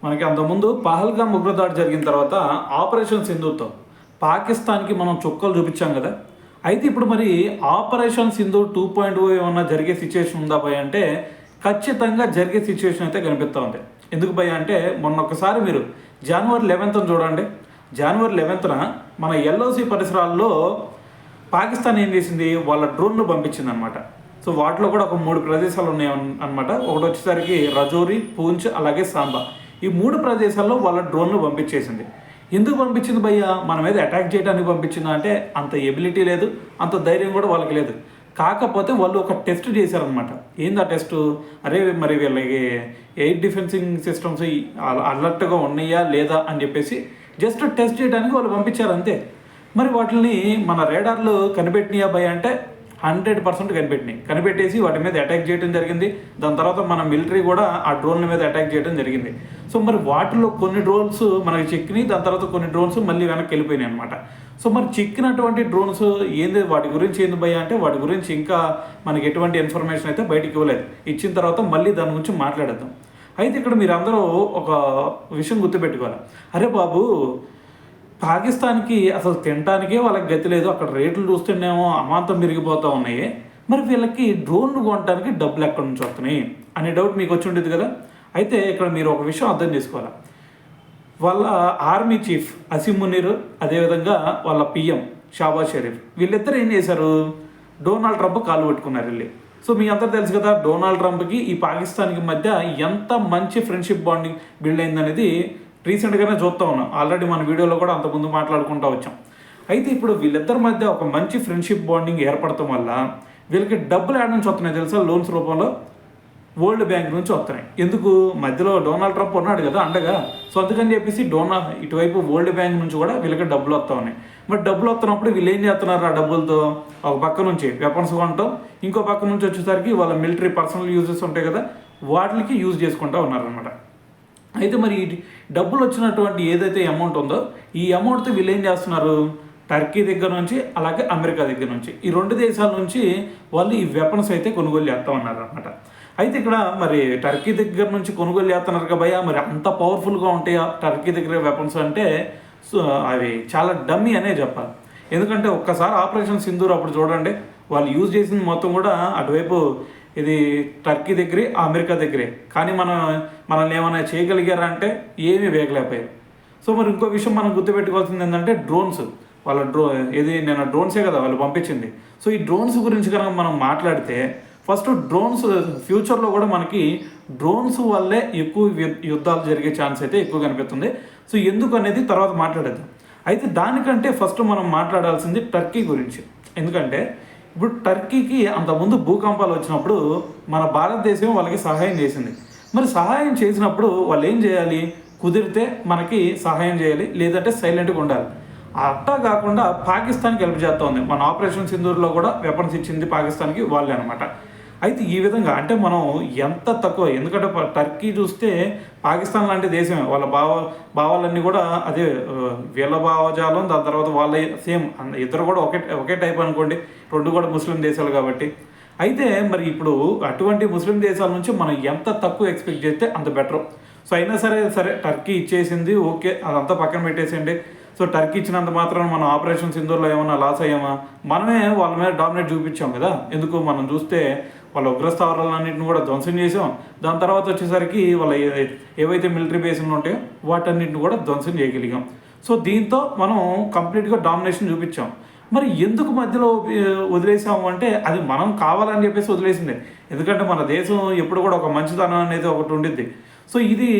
మనకి అంతకుముందు పహల్గామ్ ఉగ్రదాడి జరిగిన తర్వాత ఆపరేషన్ సింధూర్తో పాకిస్తాన్కి మనం చుక్కలు చూపించాం కదా. అయితే ఇప్పుడు మరి ఆపరేషన్ సింధూర్ 2.0 ఏమన్నా జరిగే సిచ్యువేషన్ ఉందా భయ అంటే ఖచ్చితంగా జరిగే సిచ్యువేషన్ అయితే కనిపిస్తూ ఉంది. ఎందుకు భయ అంటే మొన్న ఒకసారి మీరు జనవరి 11th చూడండి. జనవరి 11th మన ఎల్ఓసి పరిసరాల్లో పాకిస్తాన్ ఏం చేసింది, వాళ్ళ డ్రోన్లు పంపించింది అనమాట. సో వాటిలో కూడా ఒక 3 ప్రదేశాలు ఉన్నాయి అనమాట. ఒకటి వచ్చేసరికి రజౌరి, పూంచ్, అలాగే సాంబా. ఈ 3 ప్రదేశాల్లో వాళ్ళ డ్రోన్లు పంపించేసింది. ఎందుకు పంపించింది భయ్య, మన మీద అటాక్ చేయడానికి పంపించిందా అంటే అంత ఎబిలిటీ లేదు, అంత ధైర్యం కూడా వాళ్ళకి లేదు. కాకపోతే వాళ్ళు ఒక టెస్ట్ చేశారనమాట. ఏంది ఆ టెస్ట్, అరే మరి వీళ్ళకి ఎయిర్ డిఫెన్సింగ్ సిస్టమ్స్ అలర్ట్గా ఉన్నాయా లేదా అని చెప్పేసి జస్ట్ టెస్ట్ చేయడానికి వాళ్ళు పంపించారు అంతే. మరి వాటిని మన రేడార్లు కనిపెట్టినాయా భయ అంటే 100% కనిపెట్టేసి వాటి మీద అటాక్ చేయడం జరిగింది. దాని తర్వాత మన మిలిటరీ కూడా ఆ డ్రోన్ల మీద అటాక్ చేయడం జరిగింది. సో మరి వాటిలో కొన్ని డ్రోన్స్ మనకి చిక్కినాయి, దాని తర్వాత కొన్ని డ్రోన్స్ మళ్ళీ వెనక్కి వెళ్ళిపోయినాయి అనమాట. సో మరి చిక్కినటువంటి డ్రోన్స్ ఏంది, వాటి గురించి ఏంది భయ అంటే వాటి గురించి ఇంకా మనకి ఎటువంటి ఇన్ఫర్మేషన్ అయితే బయటికి ఇవ్వలేదు. ఇచ్చిన తర్వాత మళ్ళీ దాని గురించి మాట్లాడేద్దాం. అయితే ఇక్కడ మీరు అందరూ ఒక విషయం గుర్తుపెట్టుకోవాలి. అరే బాబు, పాకిస్తాన్కి అసలు తినడానికే వాళ్ళకి గతి లేదు, అక్కడ రేట్లు చూస్తేనేమో అమాంతం పెరిగిపోతూ ఉన్నాయి, మరి వీళ్ళకి డ్రోన్లు కొనడానికి డబ్బులు ఎక్కడి నుంచి వస్తున్నాయి అనే డౌట్ మీకు వచ్చి ఉండేది కదా. అయితే ఇక్కడ మీరు ఒక విషయం అర్థం చేసుకోవాలి. వాళ్ళ ఆర్మీ చీఫ్ అసీం మునీర్, అదేవిధంగా వాళ్ళ పిఎం షాబాజ్ షరీఫ్, వీళ్ళిద్దరు ఏం చేశారు, డొనాల్డ్ ట్రంప్ కాలు పెట్టుకున్నారు వెళ్ళి. సో మీ అందరూ తెలుసు కదా, డొనాల్డ్ ట్రంప్కి ఈ పాకిస్తాన్కి మధ్య ఎంత మంచి ఫ్రెండ్షిప్ బాండింగ్ బిల్డ్ అయిందనేది రీసెంట్గానే చూస్తూ ఉన్నాం. ఆల్రెడీ మన వీడియోలో కూడా అంతకుముందు మాట్లాడుకుంటూ వచ్చాం. అయితే ఇప్పుడు వీళ్ళిద్దరి మధ్య ఒక మంచి ఫ్రెండ్షిప్ బాండింగ్ ఏర్పడటం వల్ల వీళ్ళకి డబ్బులు యాడ్ నుంచి వస్తున్నాయి తెలుసా, లోన్స్ రూపంలో వరల్డ్ బ్యాంక్ నుంచి వస్తున్నాయి. ఎందుకు, మధ్యలో డొనాల్డ్ ట్రంప్ ఉన్నాడు కదా అండగా. సో అందుకని చెప్పేసి ఇటువైపు వరల్డ్ బ్యాంక్ నుంచి కూడా వీళ్ళకి డబ్బులు వస్తూ ఉన్నాయి. మరి డబ్బులు వస్తున్నప్పుడు వీళ్ళు ఏం చేస్తున్నారు, ఆ డబ్బులతో ఒక పక్క నుంచి వెపన్స్ కొనటం, ఇంకో పక్క నుంచి వచ్చేసరికి వాళ్ళ మిలిటరీ పర్సనల్ యూజెస్ ఉంటాయి కదా, వాటికి యూజ్ చేసుకుంటూ ఉన్నారనమాట. అయితే మరి డబ్బులు వచ్చినటువంటి ఏదైతే అమౌంట్ ఉందో ఈ అమౌంట్తో వీళ్ళు ఏం చేస్తున్నారు, టర్కీ దగ్గర నుంచి అలాగే అమెరికా దగ్గర నుంచి ఈ 2 దేశాల నుంచి వాళ్ళు ఈ వెపన్స్ అయితే కొనుగోలు చేస్తూ ఉన్నారు అనమాట. అయితే ఇక్కడ మరి టర్కీ దగ్గర నుంచి కొనుగోలు చేస్తున్నారు కదా, మరి అంత పవర్ఫుల్గా ఉంటాయా టర్కీ దగ్గర వెపన్స్ అంటే అవి చాలా డమ్మీ అనే చెప్పాలి. ఎందుకంటే ఒక్కసారి ఆపరేషన్ సింధూర్ అప్పుడు చూడండి, వాళ్ళు యూజ్ చేసింది మొత్తం కూడా అటువైపు ఇది టర్కీ దగ్గరే, అమెరికా దగ్గరే. కానీ మనల్ని ఏమైనా చేయగలిగారా అంటే ఏమీ వేయలేకపోయారు. సో మరి ఇంకో విషయం మనం గుర్తుపెట్టుకోవాల్సింది ఏంటంటే డ్రోన్స్. వాళ్ళ నేను డ్రోన్సే కదా వాళ్ళు పంపించింది. సో ఈ డ్రోన్స్ గురించి కనుక మనం మాట్లాడితే ఫస్ట్ డ్రోన్స్ ఫ్యూచర్లో కూడా మనకి డ్రోన్స్ వల్లే ఎక్కువ యుద్ధాలు జరిగే ఛాన్స్ అయితే ఎక్కువ కనిపిస్తుంది. సో ఎందుకు అనేది తర్వాత మాట్లాడేద్దాం. అయితే దానికంటే ఫస్ట్ మనం మాట్లాడాల్సింది టర్కీ గురించి. ఎందుకంటే ఇప్పుడు టర్కీకి అంతకుముందు భూకంపాలు వచ్చినప్పుడు మన భారతదేశం వాళ్ళకి సహాయం చేసింది. మరి సహాయం చేసినప్పుడు వాళ్ళు ఏం చేయాలి, కుదిరితే మనకి సహాయం చేయాలి, లేదంటే సైలెంట్గా ఉండాలి. అట్టా కాకుండా పాకిస్తాన్కి హెల్ప్ చేస్తూ ఉంది. మన ఆపరేషన్ సింధూర్లో కూడా వెపన్స్ ఇచ్చింది పాకిస్తాన్కి వాళ్ళే అనమాట. అయితే ఈ విధంగా అంటే మనం ఎంత తక్కువ, ఎందుకంటే టర్కీ చూస్తే పాకిస్తాన్ లాంటి దేశమే, వాళ్ళ భావాలన్నీ కూడా అదే వీళ్ళ భావజాలం, దాని తర్వాత వాళ్ళ సేమ్, ఇద్దరు కూడా ఒకే టైప్ అనుకోండి, 2 కూడా ముస్లిం దేశాలు కాబట్టి. అయితే మరి ఇప్పుడు అటువంటి ముస్లిం దేశాల నుంచి మనం ఎంత తక్కువ ఎక్స్పెక్ట్ చేస్తే అంత బెటర్. సో అయినా సరే టర్కీ ఇచ్చేసింది, ఓకే, అదంతా పక్కన పెట్టేసేయండి. సో టర్కీ ఇచ్చినంత మాత్రం మనం ఆపరేషన్ సింధూర్లో ఏమన్నా లాస్ అయ్యామా, మనమే వాళ్ళ మీద డామినేట్ చూపించాం కదా. ఎందుకు, మనం చూస్తే వాళ్ళ ఉగ్రస్థావరాలన్నింటిని కూడా ధ్వంసం చేసాం. దాని తర్వాత వచ్చేసరికి వాళ్ళ ఏవైతే మిలిటరీ బేస్లు ఉంటాయో వాటన్నిటిని కూడా ధ్వంసం చేయగలిగాం. సో దీంతో మనం కంప్లీట్గా డామినేషన్ చూపించాం. మరి ఎందుకు మధ్యలో వదిలేసాము అంటే అది మనం కావాలని చెప్పేసి వదిలేసిందే. ఎందుకంటే మన దేశం ఎప్పుడు కూడా ఒక మంచితనం అనేది ఒకటి ఉండిద్ది. సో ఇది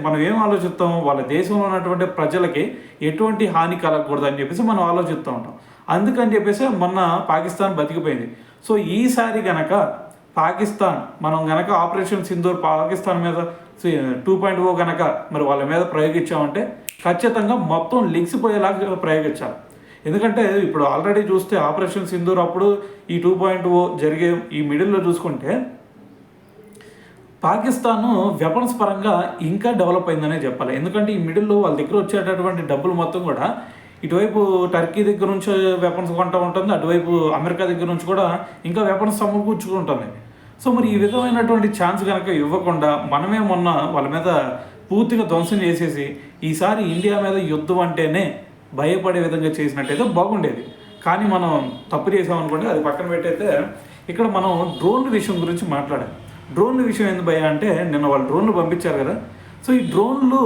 మనం ఏం ఆలోచిస్తాం, వాళ్ళ దేశంలో ఉన్నటువంటి ప్రజలకి ఎటువంటి హాని కలగకూడదు అని చెప్పేసి మనం ఆలోచిస్తూ ఉంటాం. అందుకని చెప్పేసి మొన్న పాకిస్తాన్ బతికిపోయింది. సో ఈసారి కనుక మనం గనక ఆపరేషన్ సింధూర్ పాకిస్తాన్ మీద 2.0 కనుక మరి వాళ్ళ మీద ప్రయోగించామంటే ఖచ్చితంగా మొత్తం లెగిసిపోయేలాగా ప్రయోగించాలి. ఎందుకంటే ఇప్పుడు ఆల్రెడీ చూస్తే ఆపరేషన్ సింధూర్ అప్పుడు ఈ 2.0 జరిగే ఈ మిడిల్లో చూసుకుంటే పాకిస్తాన్ వెపన్స్ పరంగా ఇంకా డెవలప్ అయిందనే చెప్పాలి. ఎందుకంటే ఈ మిడిల్లో వాళ్ళ దగ్గర వచ్చేటటువంటి డబ్బులు మొత్తం కూడా ఇటువైపు టర్కీ దగ్గర నుంచి వెపన్స్ కొంటూ ఉంటుంది, అటువైపు అమెరికా దగ్గర నుంచి కూడా ఇంకా వెపన్స్ సమకూర్చుకుంటుంది. సో మరి ఈ విధమైనటువంటి ఛాన్స్ కనుక ఇవ్వకుండా మనమే మొన్న వాళ్ళ మీద పూర్తిగా ధ్వంసం చేసేసి ఈసారి ఇండియా మీద యుద్ధం అంటేనే భయపడే విధంగా చేసినట్టయితే బాగుండేది. కానీ మనం తప్పు చేసామనుకోండి, అది పక్కన పెట్టయితే ఇక్కడ మనం డ్రోన్ల విషయం గురించి మాట్లాడాలి. డ్రోన్ల విషయం ఏంది భయ అంటే, నిన్న వాళ్ళు డ్రోన్లు పంపించారు కదా. సో ఈ డ్రోన్లు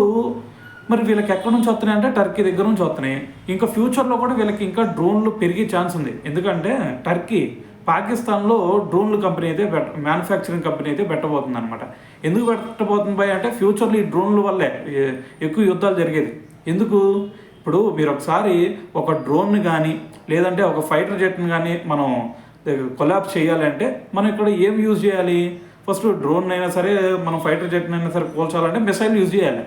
మరి వీళ్ళకి ఎక్కడి నుంచి వస్తున్నాయి అంటే టర్కీ దగ్గర నుంచి వస్తున్నాయి. ఇంకా ఫ్యూచర్లో కూడా వీళ్ళకి ఇంకా డ్రోన్లు పెరిగే ఛాన్స్ ఉంది. ఎందుకంటే టర్కీ పాకిస్తాన్లో డ్రోన్లు కంపెనీ అయితే మ్యానుఫ్యాక్చరింగ్ కంపెనీ అయితే పెట్టబోతుంది అనమాట. ఎందుకు పెట్టబోతుంది భయ అంటే, ఫ్యూచర్లో ఈ డ్రోన్ల వల్లే ఎక్కువ యుద్ధాలు జరిగేది. ఎందుకు? ఇప్పుడు మీరు ఒకసారి ఒక డ్రోన్ని కానీ లేదంటే ఒక ఫైటర్ జెట్ని కానీ మనం కొలాప్స్ చేయాలంటే మనం ఇక్కడ ఏం యూజ్ చేయాలి? ఫస్ట్ డ్రోన్ అయినా సరే, మనం ఫైటర్ జెట్ని అయినా సరే కూల్చాలంటే మిసైల్ యూజ్ చేయాలి.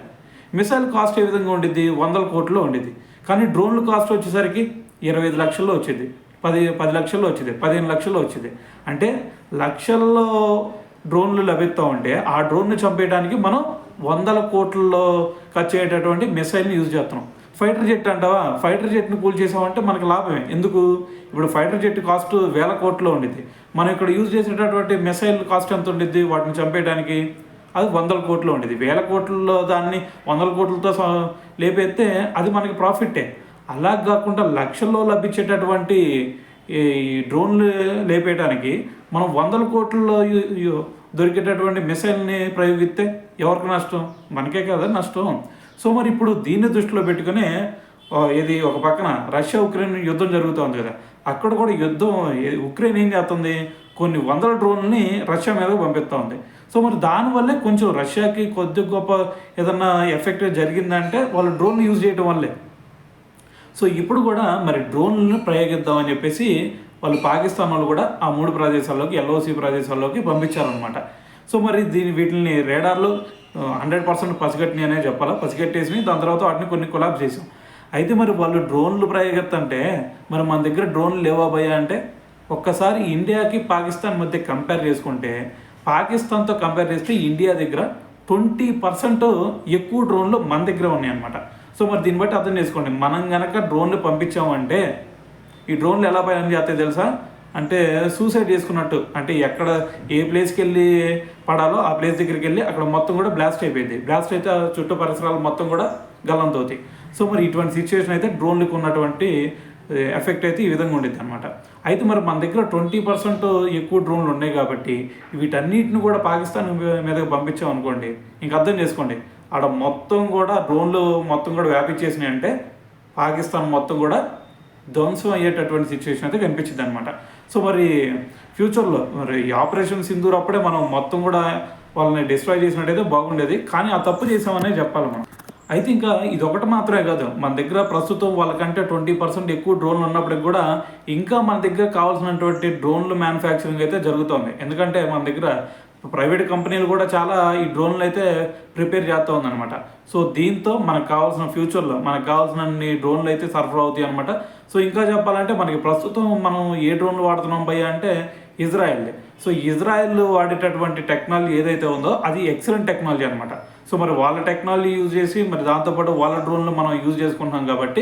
మిసైల్ కాస్ట్ ఏ విధంగా ఉండిద్ది? 100 కోట్లలో ఉండిద్ది. కానీ డ్రోన్లు కాస్ట్ వచ్చేసరికి 25 లక్షల్లో వచ్చేది, 10 లక్షల్లో వచ్చేది, 15 లక్షల్లో వచ్చేది. అంటే లక్షల్లో డ్రోన్లు లభిస్తూ ఉంటే ఆ డ్రోన్ని చంపేయడానికి మనం 100 కోట్లలో ఖర్చు అయ్యేటటువంటి మిసైల్ని యూజ్ చేస్తున్నాం. ఫైటర్ జెట్ అంటావా? ఫైటర్ జెట్ని కూల్ చేసామంటే మనకు లాభమే. ఎందుకు? ఇప్పుడు ఫైటర్ జెట్ కాస్ట్ 1000 కోట్లో ఉండిద్ది. మనం ఇక్కడ యూజ్ చేసేటటువంటి మిసైల్ కాస్ట్ ఎంత ఉండిద్ది వాటిని చంపేయడానికి? అది 100 కోట్లో ఉండేది. 1000 కోట్లలో దాన్ని 100 కోట్లతో లేపేస్తే అది మనకి ప్రాఫిట్టే. అలా కాకుండా లక్షల్లో లభించేటటువంటి ఈ డ్రోన్లు లేపేయడానికి మనం 100 కోట్లలో దొరికేటటువంటి మిసైల్ని ప్రయోగిస్తే ఎవరికి నష్టం? మనకే కదా నష్టం. సో మరి ఇప్పుడు దీన్ని దృష్టిలో పెట్టుకుని ఇది ఒక పక్కన రష్యా ఉక్రెయిన్ యుద్ధం జరుగుతుంది కదా, అక్కడ కూడా యుద్ధం ఉక్రెయిన్ ఏం చేస్తుంది? కొన్ని వందల డ్రోన్లని రష్యా మీద పంపిస్తూ ఉంది. సో మరి దానివల్లే కొంచెం రష్యాకి కొద్ది గొప్ప ఏదన్నా ఎఫెక్ట్ జరిగిందంటే వాళ్ళు డ్రోన్ యూజ్ చేయడం వల్లే. సో ఇప్పుడు కూడా మరి డ్రోన్లను ప్రయోగిద్దామని చెప్పేసి వాళ్ళు పాకిస్తాన్ వాళ్ళు కూడా ఆ 3 ప్రదేశాల్లోకి, LOC ప్రదేశాల్లోకి పంపించారనమాట. సో మరి వీటిని రేడార్లు 100% పసిగట్టిని అనే చెప్పాలా, పసిగట్టేసి దాని తర్వాత వాటిని కొన్ని కొలాబ్ చేసాం. అయితే మరి వాళ్ళు డ్రోన్లు ప్రయోగిస్తుంటే మరి మన దగ్గర డ్రోన్లు లేవా భయ్యా అంటే, ఒక్కసారి ఇండియాకి పాకిస్తాన్ మధ్య కంపేర్ చేసుకుంటే, పాకిస్తాన్తో కంపేర్ చేస్తే ఇండియా దగ్గర 20% ఎక్కువ డ్రోన్లు మన దగ్గర ఉన్నాయన్నమాట. సో మరి దీన్ని బట్టి అర్థం చేసుకోండి, మనం కనుక డ్రోన్లు పంపించామంటే ఈ డ్రోన్లు ఎలా పని చేస్తాయి తెలుసా? అంటే సూసైడ్ చేసుకున్నట్టు. అంటే ఎక్కడ ఏ ప్లేస్కి వెళ్ళి పడాలో ఆ ప్లేస్ దగ్గరికి వెళ్ళి అక్కడ మొత్తం కూడా బ్లాస్ట్ అయిపోయింది. బ్లాస్ట్ అయితే ఆ చుట్టూ పరిసరాలు మొత్తం కూడా గల్లంతవుతాయి. సో మరి ఇటువంటి సిచ్యువేషన్ అయితే డ్రోన్లకు ఉన్నటువంటి ఎఫెక్ట్ అయితే ఈ విధంగా ఉండేది అనమాట. అయితే మరి మన దగ్గర 20% ఎక్కువ డ్రోన్లు ఉన్నాయి కాబట్టి వీటన్నిటిని కూడా పాకిస్తాన్ మీదకి పంపించాం అనుకోండి, ఇంక అర్థం చేసుకోండి, ఆడ మొత్తం కూడా డ్రోన్లు మొత్తం కూడా వ్యాపించేసినాయి అంటే పాకిస్తాన్ మొత్తం కూడా ధ్వంసం అయ్యేటటువంటి సిచ్యువేషన్ అయితే కనిపించింది అనమాట. సో మరి ఫ్యూచర్లో మరి ఈ ఆపరేషన్ సింధూర్ అప్పుడే మనం మొత్తం కూడా వాళ్ళని డిస్ట్రాయ్ చేసినట్టయితే బాగుండేది. కానీ ఆ తప్పు చేసామనే చెప్పాలి మనం. అయితే ఇంకా ఇది ఒకటి మాత్రమే కాదు, మన దగ్గర ప్రస్తుతం వాళ్ళకంటే 20% ఎక్కువ డ్రోన్లు ఉన్నప్పటికి కూడా ఇంకా మన దగ్గర కావాల్సినటువంటి డ్రోన్లు మ్యానుఫ్యాక్చరింగ్ అయితే జరుగుతుంది. ఎందుకంటే మన దగ్గర ప్రైవేట్ కంపెనీలు కూడా చాలా ఈ డ్రోన్లు అయితే ప్రిపేర్ చేస్తూ ఉందన్నమాట. సో దీంతో మనకు కావాల్సిన ఫ్యూచర్లో మనకు కావాల్సినన్ని డ్రోన్లు అయితే సరఫరా అవుతాయి అనమాట. సో ఇంకా చెప్పాలంటే మనకి ప్రస్తుతం మనం ఏ డ్రోన్లు వాడుతున్నాం భయ్యా అంటే ఇజ్రాయెల్. సో ఇజ్రాయెల్ వాడేటటువంటి టెక్నాలజీ ఏదైతే ఉందో అది ఎక్సలెంట్ టెక్నాలజీ అనమాట. సో మరి వాళ్ళ టెక్నాలజీ యూజ్ చేసి మరి దాంతోపాటు వాళ్ళ డ్రోన్లు మనం యూజ్ చేసుకుంటున్నాం కాబట్టి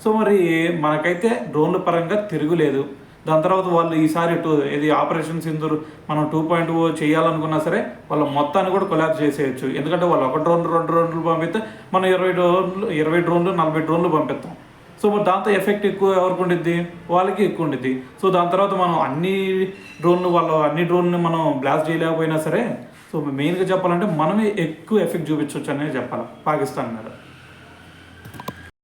సో మరి మనకైతే డ్రోన్ల పరంగా తిరుగులేదు. దాని తర్వాత వాళ్ళు ఈసారి ఇది ఆపరేషన్ సింధూర్ మనం 2.0 చేయాలనుకున్నా సరే వాళ్ళ మొత్తాన్ని కూడా కొలాబ్స్ చేసేయచ్చు. ఎందుకంటే వాళ్ళు 1 డ్రోన్ 2 డ్రోన్లు పంపిస్తే మనం 20 డ్రోన్లు 40 డ్రోన్లు పంపిస్తాం. సో మరి దాంతో ఎఫెక్ట్ ఎక్కువ ఎవరికి ఉండిద్ది? వాళ్ళకి ఎక్కువ ఉండిద్ది. సో దాని తర్వాత మనం అన్ని డ్రోన్లు మనం బ్లాస్ట్ చేయలేకపోయినా సరే సో మెయిన్గా చెప్పాలంటే మనమే ఎక్కువ ఎఫెక్ట్ చూపించవచ్చు అనేది చెప్పాలి పాకిస్తాన్ మీద.